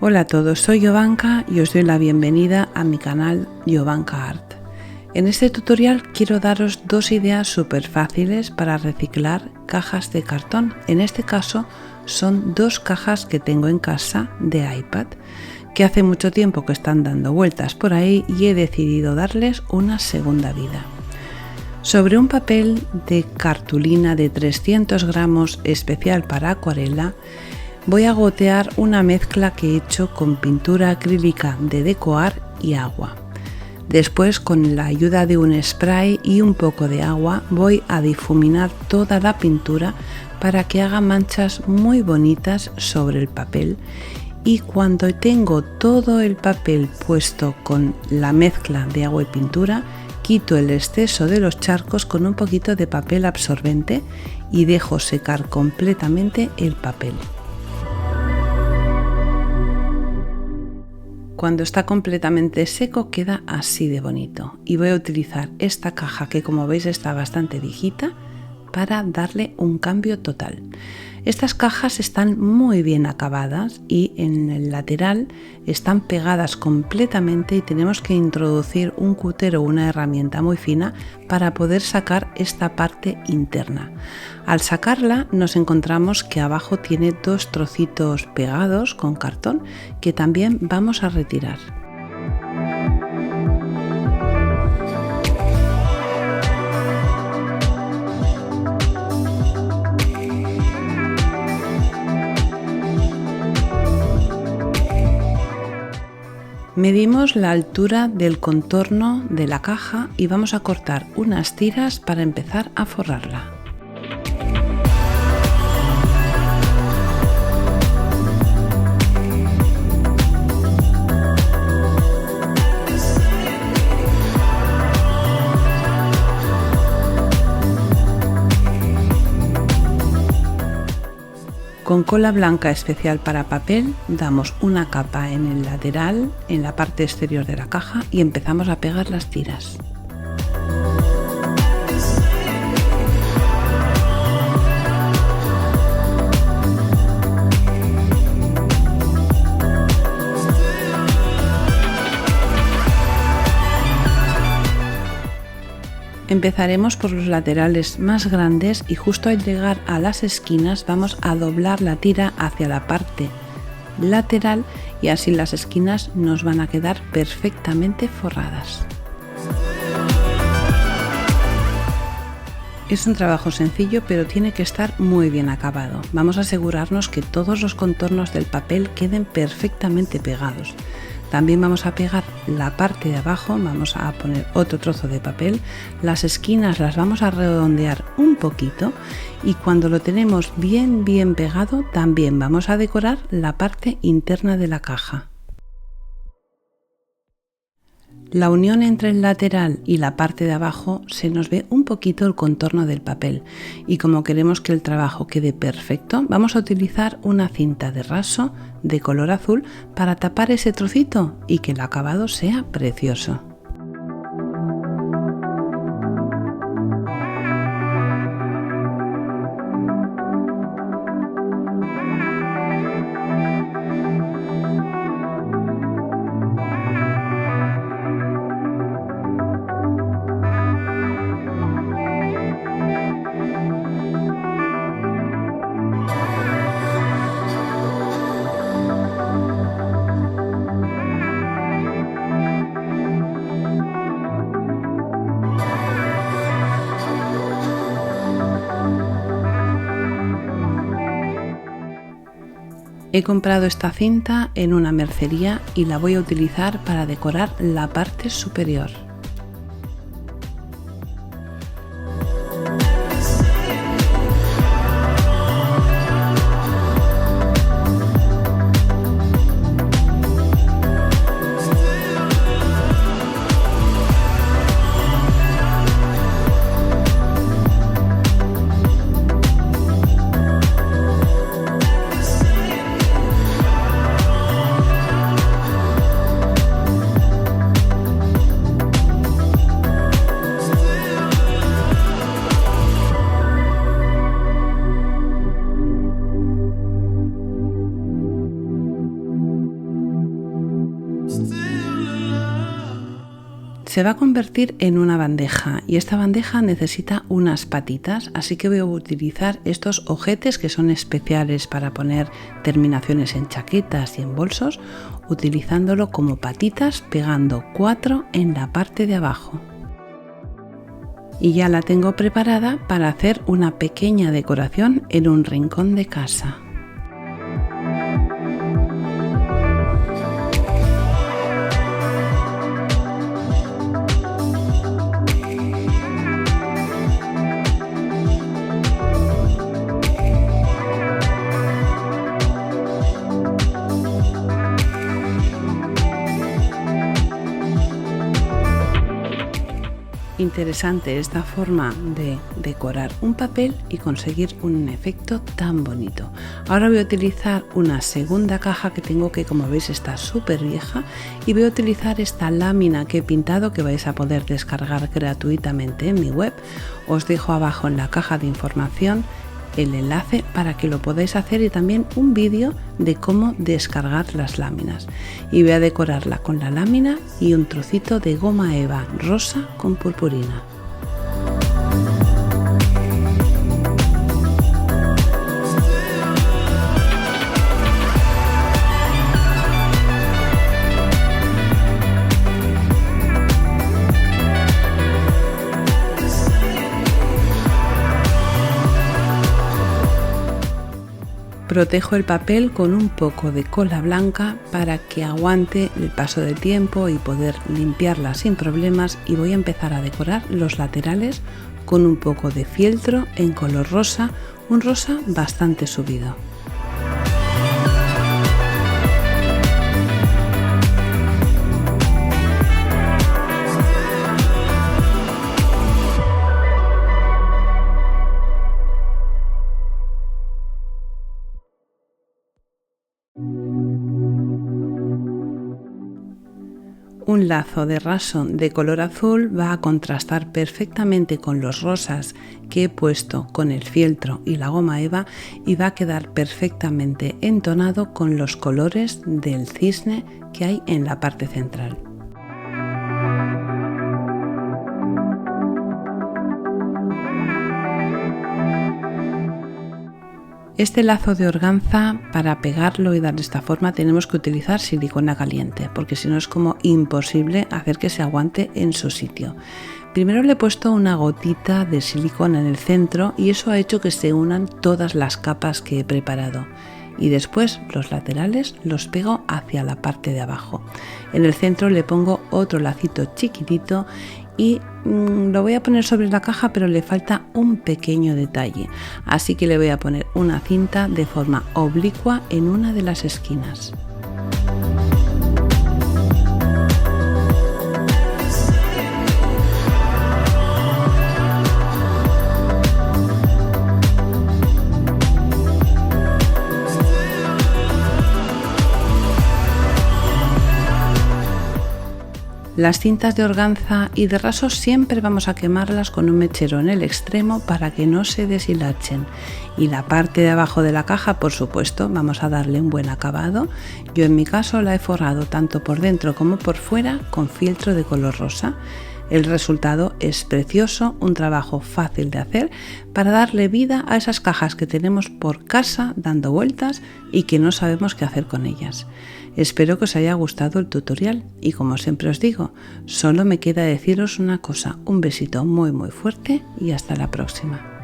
Hola a todos, soy Jovanka y os doy la bienvenida a mi canal Jovanka Art. En este tutorial quiero daros dos ideas súper fáciles para reciclar cajas de cartón. En este caso son dos cajas que tengo en casa de iPad, que hace mucho tiempo que están dando vueltas por ahí y he decidido darles una segunda vida. Sobre un papel de cartulina de 300 gramos especial para acuarela, voy a gotear una mezcla que he hecho con pintura acrílica de Decoart y agua. Después, con la ayuda de un spray y un poco de agua, voy a difuminar toda la pintura para que haga manchas muy bonitas sobre el papel. Y cuando tengo todo el papel puesto con la mezcla de agua y pintura, quito el exceso de los charcos con un poquito de papel absorbente y dejo secar completamente el papel. Cuando está completamente seco queda así de bonito y voy a utilizar esta caja que, como veis, está bastante viejita para darle un cambio total. Estas cajas están muy bien acabadas y en el lateral están pegadas completamente y tenemos que introducir un cúter o una herramienta muy fina para poder sacar esta parte interna. Al sacarla nos encontramos que abajo tiene dos trocitos pegados con cartón que también vamos a retirar. Medimos la altura del contorno de la caja y vamos a cortar unas tiras para empezar a forrarla. Con cola blanca especial para papel damos una capa en el lateral, en la parte exterior de la caja, y empezamos a pegar las tiras. Empezaremos por los laterales más grandes y justo al llegar a las esquinas vamos a doblar la tira hacia la parte lateral y así las esquinas nos van a quedar perfectamente forradas. Es un trabajo sencillo, pero tiene que estar muy bien acabado. Vamos a asegurarnos que todos los contornos del papel queden perfectamente pegados. También vamos a pegar la parte de abajo, vamos a poner otro trozo de papel, las esquinas las vamos a redondear un poquito y cuando lo tenemos bien pegado también vamos a decorar la parte interna de la caja. La unión entre el lateral y la parte de abajo se nos ve un poquito el contorno del papel y como queremos que el trabajo quede perfecto vamos a utilizar una cinta de raso de color azul para tapar ese trocito y que el acabado sea precioso. He comprado esta cinta en una mercería y la voy a utilizar para decorar la parte superior. Se va a convertir en una bandeja y esta bandeja necesita unas patitas, así que voy a utilizar estos ojetes que son especiales para poner terminaciones en chaquetas y en bolsos, utilizándolo como patitas, pegando 4 en la parte de abajo. Y ya la tengo preparada para hacer una pequeña decoración en un rincón de casa. Interesante esta forma de decorar un papel y conseguir un efecto tan bonito. Ahora voy a utilizar una segunda caja que tengo, que como veis está súper vieja, y voy a utilizar esta lámina que he pintado, que vais a poder descargar gratuitamente en mi web. Os dejo abajo en la caja de información el enlace para que lo podáis hacer y también un vídeo de cómo descargar las láminas. Y voy a decorarla con la lámina y un trocito de goma eva rosa con purpurina. Protejo el papel con un poco de cola blanca para que aguante el paso del tiempo y poder limpiarla sin problemas, y voy a empezar a decorar los laterales con un poco de fieltro en color rosa, un rosa bastante subido. Un lazo de raso de color azul va a contrastar perfectamente con los rosas que he puesto con el fieltro y la goma eva, y va a quedar perfectamente entonado con los colores del cisne que hay en la parte central. Este lazo de organza, para pegarlo y darle esta forma, tenemos que utilizar silicona caliente, porque si no es como imposible hacer que se aguante en su sitio. Primero le he puesto una gotita de silicona en el centro y eso ha hecho que se unan todas las capas que he preparado. Y después los laterales los pego hacia la parte de abajo. En el centro le pongo otro lacito chiquitito y lo voy a poner sobre la caja, pero le falta un pequeño detalle, así que le voy a poner una cinta de forma oblicua en una de las esquinas. Las cintas de organza y de raso siempre vamos a quemarlas con un mechero en el extremo para que no se deshilachen, y la parte de abajo de la caja, por supuesto, vamos a darle un buen acabado. Yo en mi caso la he forrado tanto por dentro como por fuera con fieltro de color rosa. El resultado es precioso, un trabajo fácil de hacer para darle vida a esas cajas que tenemos por casa dando vueltas y que no sabemos qué hacer con ellas. Espero que os haya gustado el tutorial y, como siempre os digo, solo me queda deciros una cosa: un besito muy fuerte y hasta la próxima.